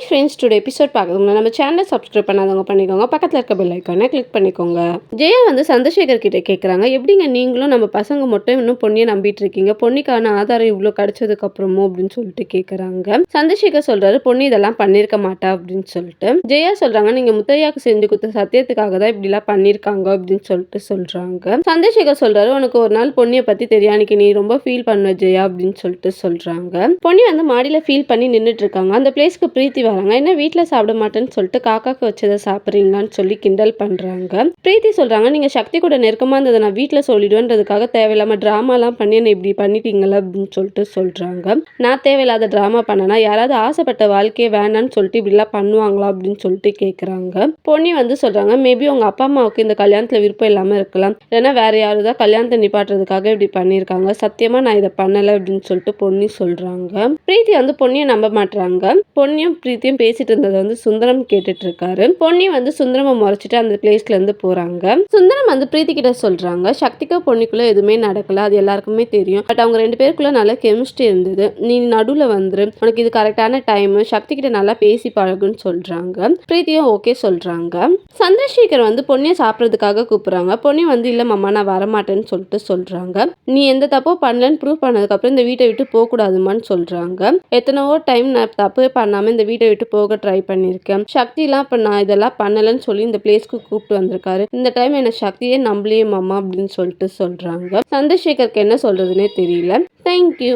Friends, today episode பார்க்கணும்னா நம்ம சேனலை சப்ஸ்கிரைப் பண்ணாதவங்க பண்ணிக்கோங்க. பக்கத்தில் இருக்க பெல் ஐக்கானை கிளிக் பண்ணிக்கோங்க. ஜெயா வந்து சந்திரசேகர் கிட்ட கேட்குறாங்க, எப்படிங்க நீங்களும் நம்ம பசங்க மட்டும் இன்னும் பொண்ணியை நம்பிட்டு இருக்கீங்க, பொண்ணிக்கான ஆதாரம் இவ்வளோ கிடைச்சதுக்கு அப்புறமும் அப்படின்னு சொல்லிட்டு கேட்குறாங்க. சந்திரசேகர் சொல்றாரு, பொண்ணு இதெல்லாம் பண்ணியிருக்க மாட்டா அப்படின்னு சொல்லிட்டு. ஜெயா சொல்றாங்க, நீங்க முத்தையாக்கு செஞ்சு கொடுத்த சத்தியத்துக்காக தான் இப்படிலாம் பண்ணியிருக்காங்க அப்படின்னு சொல்லிட்டு சொல்றாங்க. சந்திரசேகர் சொல்றாரு, உனக்கு ஒரு நாள் பொண்ணியை பத்தி தெரியும், அன்னைக்கு நீ ரொம்ப ஃபீல் பண்ணுவ ஜெயா அப்படின்னு சொல்லிட்டு சொல்றாங்க. பொண்ணி வந்து மாடியில ஃபீல் பண்ணி நின்றுட்டு இருக்காங்க. அந்த பிளேஸ்க்கு பிரீத்தி வராங்க. என்ன வீட்டில் சாப்பிட மாட்டேன்னு சொல்லிட்டு காக்காக்கு வச்சதை சாப்பிட்றீங்களான்னு சொல்லி கிண்டல் பண்றாங்க. பிரீத்தி சொல்றாங்க, நீங்க சக்தி கூட நெருக்கமா இருந்ததை நான் வீட்டில் சொல்லிடுவேன்றதுக்காக தேவையில்லாம டிராமாலாம் பண்ணி என்ன இப்படி பண்ணிட்டீங்களா அப்படின்னு சொல்லிட்டு சொல்றாங்க. நான் தேவையில்லாத டிராமா பண்ணனா யாராவது ஆசைப்பட்ட வாழ்க்கையே வேணான்னு சொல்லிட்டு இப்படிலாம் பண்ணுவாங்களா அப்படின்னு சொல்லிட்டு கேட்குறாங்க. பொண்ணி வந்து சொல்றாங்க, மேபி உங்க அப்பா அம்மாவுக்கு இந்த கல்யாணத்துல விருப்பம் இல்லாம இருக்கலாம், இல்லைன்னா வேற யாருதான் கல்யாணத்தை நிப்பாட்டுறதுக்காக இப்படி பண்ணியிருக்காங்க, சத்தியமா நான் இதை பண்ணலை அப்படின்னு சொல்லிட்டு பொண்ணி சொல்றாங்க. பிரீத்தி வந்து பொண்ணியை நம்ப மாட்டாங்க. பொன்னியும் பிரீத்தியும் பேசிட்டு இருந்ததை வந்து சுந்தரம் கேட்டுட்டு இருக்காரு. பொன்னி வந்து சுந்தரமை முறைச்சிட்டு அந்த பிளேஸ்ல இருந்து போறாங்க. சுந்தரம் வந்து பிரீத்தி கிட்ட சொல்றாங்க, சக்திக்கோ பொன்னிக்குள்ள எதுவுமே நடக்கல, அது எல்லாருக்குமே தெரியும், பட் அவங்க ரெண்டு பேருக்குள்ள நல்ல கெமிஸ்ட்ரி இருந்தது, நீ நடுவுல வந்துரு, உனக்கு இது கரெக்டான டைம், சக்தி கிட்ட நல்லா பேசி பழகுன்னு சொல்றாங்க. பிரீத்தியும் ஓகே சொல்றாங்க. சந்திரசேகர் வந்து பொன்னியை சாப்பிட்றதுக்காக கூப்பிடுறாங்க. பொன்னி வந்து இல்ல மாமா நான் வரமாட்டேன்னு சொல்லிட்டு சொல்றாங்க. நீ எந்த தப்போ பண்ணலன்னு ப்ரூவ் பண்ணதுக்கு அப்புறம் இந்த வீட்டை விட்டு போக கூடாதுமான்னு சொல்றாங்க. எத்தனவோ டைம் நான் தப்பே பண்ணாம இந்த வீட்டை விட்டு போக ட்ரை பண்ணியிருக்கேன், சக்திலாம் இப்ப நான் இதெல்லாம் பண்ணலன்னு சொல்லி இந்த பிளேஸ்க்கு கூப்பிட்டு வந்திருக்காரு, இந்த டைம் என்ன சக்தியே நம்பலையே மாமா அப்படின்னு சொல்லிட்டு சொல்றாங்க. சந்திரசேகருக்கு என்ன சொல்றதுன்னே தெரியல. தேங்க்யூ.